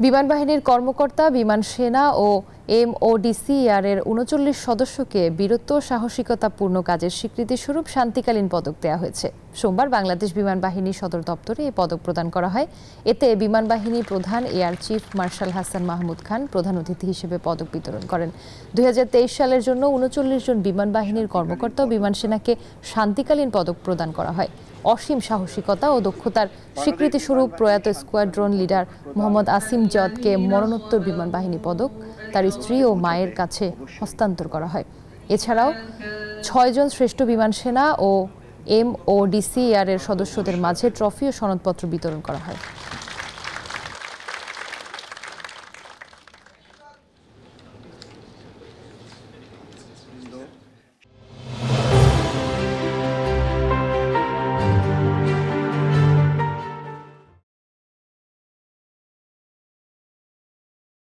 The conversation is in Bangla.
বিমান বাহিনীর কর্মকর্তা, বিমান সেনা ও MODCR এর ৩৯ সদস্যকে বীরত্ব ও সাহসিকতাপূর্ণ কাজের স্বীকৃতিস্বরূপ শান্তিকালীন পদক দেওয়া হয়েছে। সোমবার বাংলাদেশ বিমান বাহিনীর সদর দপ্তরে এই পদক প্রদান করা হয়। এতে বিমান বাহিনী প্রধান air chief marshal Hasan Mahmud Khan প্রধান অতিথি হিসেবে পদক বিতরণ করেন। ২০২৩ সালের জন্য ৩৯ জন বিমান বাহিনীর কর্মকর্তা ও বিমান সেনাকে শান্তিকালীন পদক প্রদান করা হয়। অসীম সাহসিকতা ও দক্ষতার স্বীকৃতিস্বরূপ প্রয়াত স্কোয়াড্রন লিডার মোহাম্মদ আসিম জদকে মরণোত্তর বিমান বাহিনী পদক তার স্ত্রী ও মায়ের কাছে হস্তান্তর করা হয়। এছাড়াও ৬ জন শ্রেষ্ঠ বিমান সেনা ও MODCR এর সদস্যদের মাঝে ট্রফি ও সনদপত্র বিতরণ করা হয়।